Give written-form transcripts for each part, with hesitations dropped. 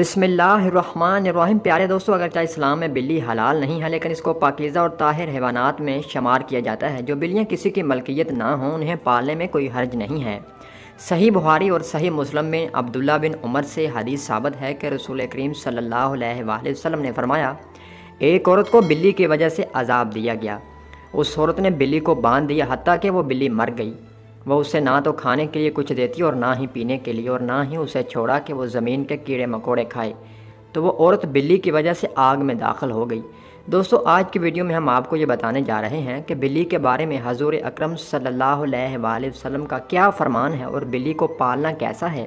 بسم اللہ الرحمن الرحیم۔ پیارے دوستو، اگرچہ اسلام میں بلی حلال نہیں ہے لیکن اس کو پاکیزہ اور طاہر حیوانات میں شمار کیا جاتا ہے۔ جو بلیاں کسی کی ملکیت نہ ہوں انہیں پالنے میں کوئی حرج نہیں ہے۔ صحیح بخاری اور صحیح مسلم میں عبداللہ بن عمر سے حدیث ثابت ہے کہ رسول کریم صلی اللہ علیہ وآلہ وسلم نے فرمایا، ایک عورت کو بلی کی وجہ سے عذاب دیا گیا۔ اس عورت نے بلی کو باندھ دیا حتیٰ کہ وہ بلی مر گئی۔ وہ اسے نہ تو کھانے کے لیے کچھ دیتی اور نہ ہی پینے کے لیے، اور نہ ہی اسے چھوڑا کہ وہ زمین کے کیڑے مکوڑے کھائے۔ تو وہ عورت بلی کی وجہ سے آگ میں داخل ہو گئی۔ دوستو، آج کی ویڈیو میں ہم آپ کو یہ بتانے جا رہے ہیں کہ بلی کے بارے میں حضور اکرم صلی اللہ علیہ وآلہ وسلم کا کیا فرمان ہے اور بلی کو پالنا کیسا ہے۔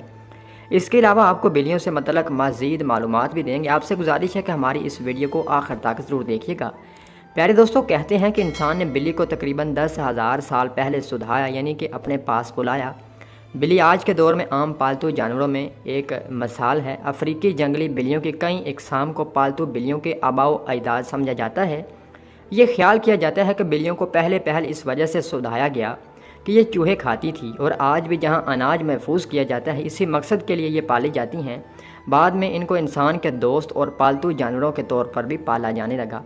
اس کے علاوہ آپ کو بلیوں سے متعلق مزید معلومات بھی دیں گے۔ آپ سے گزارش ہے کہ ہماری اس ویڈیو کو آخر تک ضرور دیکھیے گا۔ پیارے دوستو، کہتے ہیں کہ انسان نے بلی کو تقریباً 10,000 سال پہلے سدھایا، یعنی کہ اپنے پاس بلایا۔ بلی آج کے دور میں عام پالتو جانوروں میں ایک مثال ہے۔ افریقی جنگلی بلیوں کی کئی اقسام کو پالتو بلیوں کے آباء و اجداد سمجھا جاتا ہے۔ یہ خیال کیا جاتا ہے کہ بلیوں کو پہلے اس وجہ سے سدھایا گیا کہ یہ چوہے کھاتی تھی، اور آج بھی جہاں اناج محفوظ کیا جاتا ہے اسی مقصد کے لیے یہ پالی جاتی ہیں۔ بعد میں ان کو انسان کے دوست اور پالتو جانوروں کے طور پر بھی پالا جانے لگا۔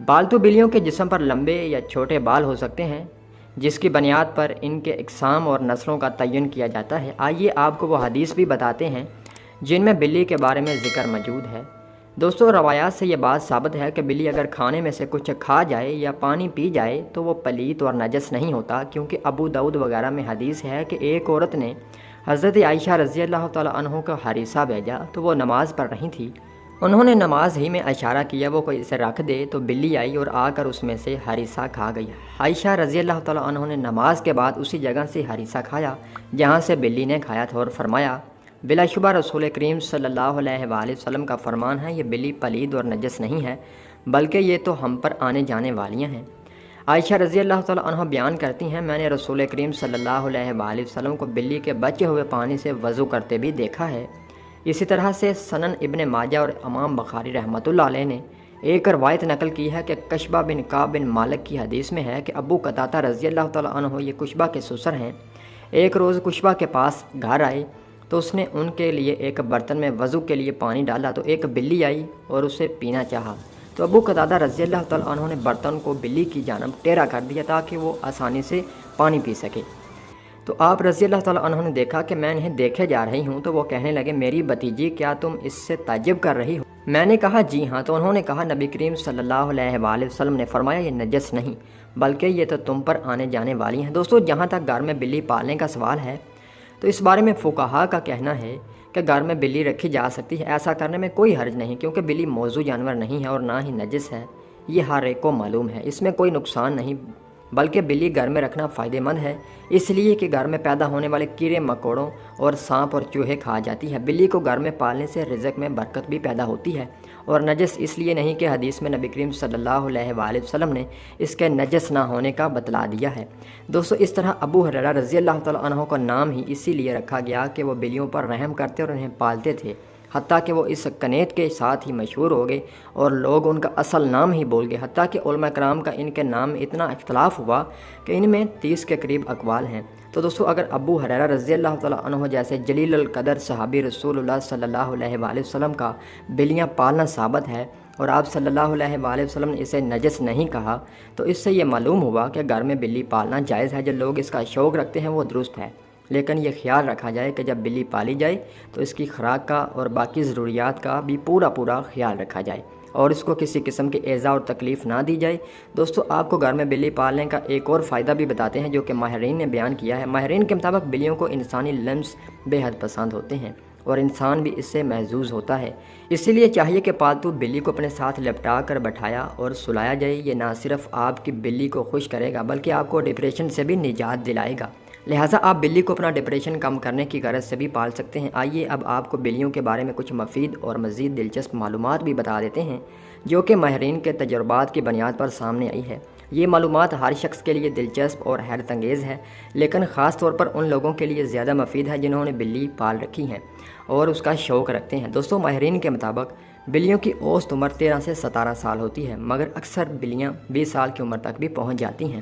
پالتو بلیوں کے جسم پر لمبے یا چھوٹے بال ہو سکتے ہیں، جس کی بنیاد پر ان کے اقسام اور نسلوں کا تعین کیا جاتا ہے۔ آئیے آپ کو وہ حدیث بھی بتاتے ہیں جن میں بلی کے بارے میں ذکر موجود ہے۔ دوستو، روایات سے یہ بات ثابت ہے کہ بلی اگر کھانے میں سے کچھ کھا جائے یا پانی پی جائے تو وہ پلیت اور نجس نہیں ہوتا، کیونکہ ابو داؤد وغیرہ میں حدیث ہے کہ ایک عورت نے حضرت عائشہ رضی اللہ تعالیٰ عنہ کا ہریسہ بھیجا تو وہ نماز پڑھ رہی تھی۔ انہوں نے نماز ہی میں اشارہ کیا وہ کوئی اسے رکھ دے، تو بلی آئی اور آ کر اس میں سے ہریسہ کھا گئی۔ عائشہ رضی اللہ تعالیٰ عنہ نے نماز کے بعد اسی جگہ سے ہریسہ کھایا جہاں سے بلی نے کھایا تھا، اور فرمایا، بلا شبہ رسول کریم صلی اللہ علیہ وآلہ وسلم کا فرمان ہے، یہ بلی پلید اور نجس نہیں ہے بلکہ یہ تو ہم پر آنے جانے والیاں ہیں۔ عائشہ رضی اللہ تعالیٰ عنہ بیان کرتی ہیں، میں نے رسول کریم صلی اللہ علیہ وآلہ وسلم کو بلی کے بچے ہوئے پانی سے وضو کرتے بھی دیکھا ہے۔ اسی طرح سے سنن ابن ماجہ اور امام بخاری رحمۃ اللہ علیہ نے ایک روایت نقل کی ہے کہ کشبہ بن کعب بن مالک کی حدیث میں ہے کہ ابو قتادہ رضی اللہ تعالیٰ عنہ، یہ کشبہ کے سسر ہیں، ایک روز کشبہ کے پاس گھر آئے تو اس نے ان کے لیے ایک برتن میں وضو کے لیے پانی ڈالا، تو ایک بلی آئی اور اسے پینا چاہا، تو ابو قتادہ رضی اللہ تعالیٰ عنہ نے برتن کو بلی کی جانب ٹیڑھا کر دیا تاکہ وہ آسانی سے پانی پی سکے۔ تو آپ رضی اللہ تعالیٰ عنہ نے دیکھا کہ میں انہیں دیکھے جا رہی ہوں، تو وہ کہنے لگے، میری بھتیجی، کیا تم اس سے تعجب کر رہی ہو؟ میں نے کہا، جی ہاں۔ تو انہوں نے کہا، نبی کریم صلی اللہ علیہ وآلہ وسلم نے فرمایا، یہ نجس نہیں بلکہ یہ تو تم پر آنے جانے والی ہیں۔ دوستو، جہاں تک گھر میں بلی پالنے کا سوال ہے تو اس بارے میں فقہا کا کہنا ہے کہ گھر میں بلی رکھی جا سکتی ہے، ایسا کرنے میں کوئی حرج نہیں، کیونکہ بلی موذو جانور نہیں ہے اور نہ ہی نجس ہے، یہ ہر ایک کو معلوم ہے، اس میں کوئی نقصان نہیں، بلکہ بلی گھر میں رکھنا فائدہ مند ہے، اس لیے کہ گھر میں پیدا ہونے والے کیڑے مکوڑوں اور سانپ اور چوہے کھا جاتی ہے۔ بلی کو گھر میں پالنے سے رزق میں برکت بھی پیدا ہوتی ہے، اور نجس اس لیے نہیں کہ حدیث میں نبی کریم صلی اللہ علیہ وآلہ وسلم نے اس کے نجس نہ ہونے کا بتلا دیا ہے۔ دوستو، اس طرح ابو ہریرہ رضی اللہ تعالیٰ عنہ کا نام ہی اسی لیے رکھا گیا کہ وہ بلیوں پر رحم کرتے اور انہیں پالتے تھے، حتیٰ کہ وہ اس کنیت کے ساتھ ہی مشہور ہو گئے اور لوگ ان کا اصل نام ہی بول گئے، حتیٰ کہ علماء کرام کا ان کے نام میں اتنا اختلاف ہوا کہ ان میں 30 کے قریب اقوال ہیں۔ تو دوستو، اگر ابو ہریرہ رضی اللہ تعالیٰ عنہ جیسے جلیل القدر صحابی رسول اللہ صلی اللہ علیہ وآلہ وسلم کا بلیاں پالنا ثابت ہے اور آپ صلی اللہ علیہ وآلہ وسلم نے اسے نجس نہیں کہا، تو اس سے یہ معلوم ہوا کہ گھر میں بلی پالنا جائز ہے۔ جو لوگ اس کا شوق رکھتے ہیں وہ درست ہے، لیکن یہ خیال رکھا جائے کہ جب بلی پالی جائے تو اس کی خوراک کا اور باقی ضروریات کا بھی پورا خیال رکھا جائے اور اس کو کسی قسم کی ایذا اور تکلیف نہ دی جائے۔ دوستو، آپ کو گھر میں بلی پالنے کا ایک اور فائدہ بھی بتاتے ہیں جو کہ ماہرین نے بیان کیا ہے۔ ماہرین کے مطابق بلیوں کو انسانی لمس بے حد پسند ہوتے ہیں اور انسان بھی اس سے محظوظ ہوتا ہے، اسی لیے چاہیے کہ پالتو بلی کو اپنے ساتھ لپٹا کر بٹھایا اور سلایا جائے۔ یہ نہ صرف آپ کی بلی کو خوش کرے گا بلکہ آپ کو ڈپریشن سے بھی نجات دلائے گا، لہٰذا آپ بلی کو اپنا ڈپریشن کم کرنے کی غرض سے بھی پال سکتے ہیں۔ آئیے اب آپ کو بلیوں کے بارے میں کچھ مفید اور مزید دلچسپ معلومات بھی بتا دیتے ہیں جو کہ ماہرین کے تجربات کی بنیاد پر سامنے آئی ہے۔ یہ معلومات ہر شخص کے لیے دلچسپ اور حیرت انگیز ہے، لیکن خاص طور پر ان لوگوں کے لیے زیادہ مفید ہے جنہوں نے بلی پال رکھی ہیں اور اس کا شوق رکھتے ہیں۔ دوستو، ماہرین کے مطابق بلیوں کی اوسط عمر 13 سے 17 سال ہوتی ہے، مگر اکثر بلیاں 20 سال کی عمر تک بھی پہنچ جاتی ہیں۔